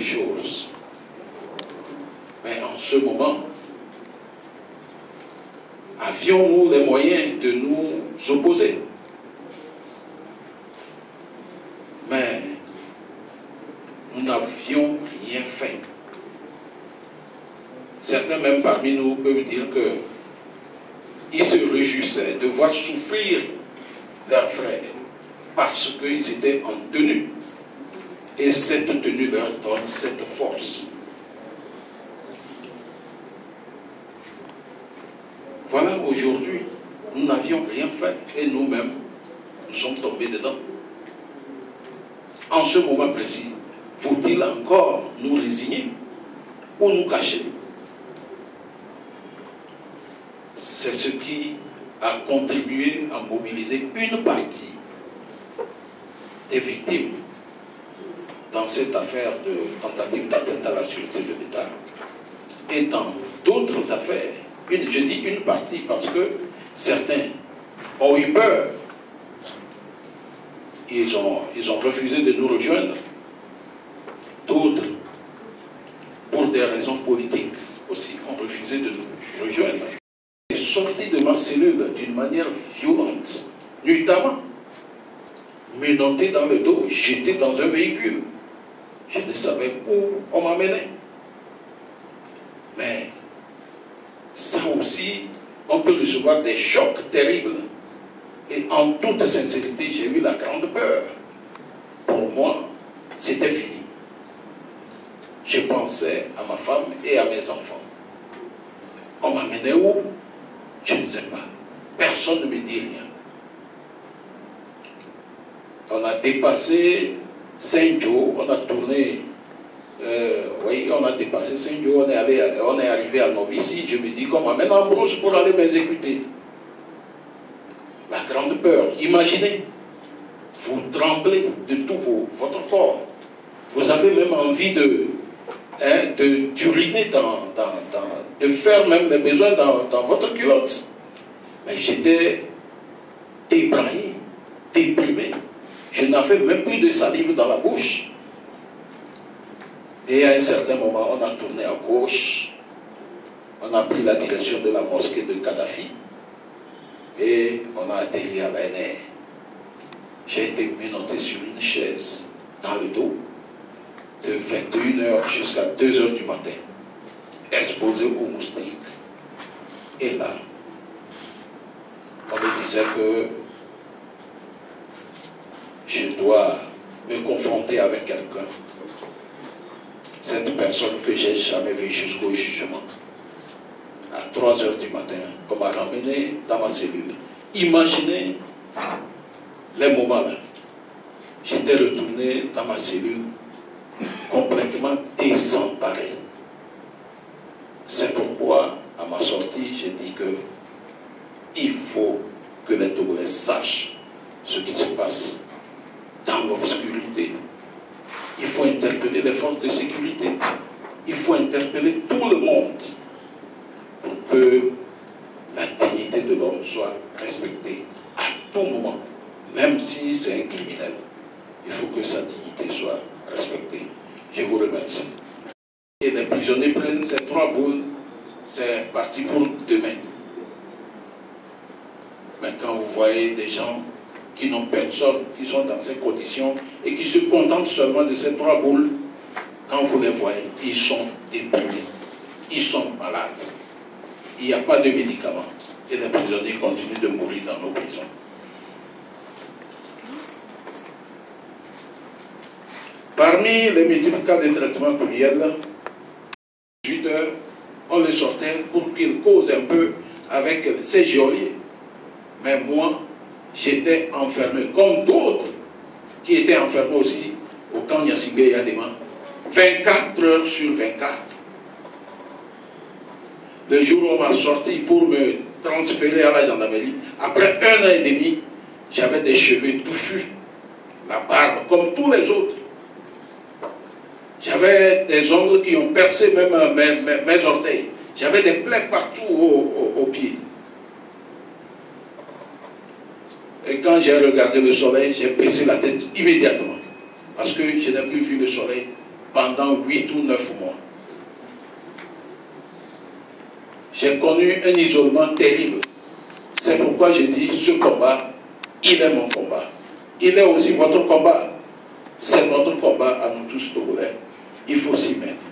chose. Mais en ce moment, avions-nous les moyens de nous opposer? Mais nous n'avions rien fait. Certains même parmi nous peuvent dire qu'ils se réjouissaient de voir souffrir leurs frères parce qu'ils étaient en tenue. Et cette tenue leur donne cette force. Voilà, aujourd'hui, nous n'avions rien fait et nous-mêmes, nous sommes tombés dedans. En ce moment précis, faut-il encore nous résigner ou nous cacher? C'est ce qui a contribué à mobiliser une partie des victimes dans cette affaire de tentative d'atteinte à la sûreté de l'État et dans d'autres affaires. Je dis une partie parce que certains ont eu peur. Ils ont refusé de nous rejoindre. D'autres, pour des raisons politiques aussi, ont refusé de nous rejoindre. Je suis sorti de ma cellule d'une manière violente, nuitamment, menotté dans le dos, jeté dans un véhicule. Je ne savais où on m'amenait. Mais ça aussi, on peut recevoir des chocs terribles. Et en toute sincérité, j'ai eu la grande peur. Pour moi, c'était fini. Je pensais à ma femme et à mes enfants. On m'amenait où? Je ne sais pas. Personne ne me dit rien. On a dépassé Saint-Joe, on a tourné, oui, on a dépassé Saint-Joe, on est arrivé à Novici. Je me dis qu'on m'amène en brousse pour aller m'exécuter. La grande peur. Imaginez, vous tremblez de tout votre corps. Vous avez même envie d'uriner de faire même les besoins dans votre culotte. Mais j'étais débraillé, déprimé. Je n'avais même plus de salive dans la bouche. Et à un certain moment, on a tourné à gauche. On a pris la direction de la mosquée de Kadhafi. Et on a atterri à l'ANR. J'ai été menotté sur une chaise dans le dos de 21h jusqu'à 2h du matin, exposé aux moustiques. Et là, on me disait que je dois me confronter avec quelqu'un. Cette personne que j'ai jamais vue jusqu'au jugement. À 3h du matin, on m'a ramené dans ma cellule. Imaginez les moments là. J'étais retourné dans ma cellule complètement désemparé. C'est pourquoi, à ma sortie, j'ai dit que il faut que les Togolais sachent ce qui se passe dans l'obscurité. Il faut interpeller les forces de sécurité. Il faut interpeller tout le monde pour que la dignité de l'homme soit respectée à tout moment. Même si c'est un criminel, il faut que sa dignité soit respectée. Je vous remercie. Et les prisonniers prennent ces 3 boules, c'est parti pour demain. Mais quand vous voyez des gens qui n'ont personne, qui sont dans ces conditions et qui se contentent seulement de ces 3 boules, quand vous les voyez, ils sont déprimés, ils sont malades. Il n'y a pas de médicaments. Et les prisonniers continuent de mourir dans nos prisons. Parmi les multiples cas de traitement cruel, 18 heures, on les sortait pour qu'ils causent un peu avec ces geôliers. Mais moi, j'étais enfermé, comme d'autres qui étaient enfermés aussi au camp Nyassibé Yadema, 24 heures sur 24. Le jour où on m'a sorti pour me transférer à la gendarmerie, après 1 an et demi, j'avais des cheveux touffus, la barbe, comme tous les autres. J'avais des ongles qui ont percé même mes orteils. J'avais des plaies partout aux pieds. Et quand j'ai regardé le soleil, j'ai baissé la tête immédiatement. Parce que je n'ai plus vu le soleil pendant 8 ou 9 mois. J'ai connu un isolement terrible. C'est pourquoi je dis, ce combat, il est mon combat. Il est aussi votre combat. C'est notre combat à nous tous Togolais. Il faut s'y mettre.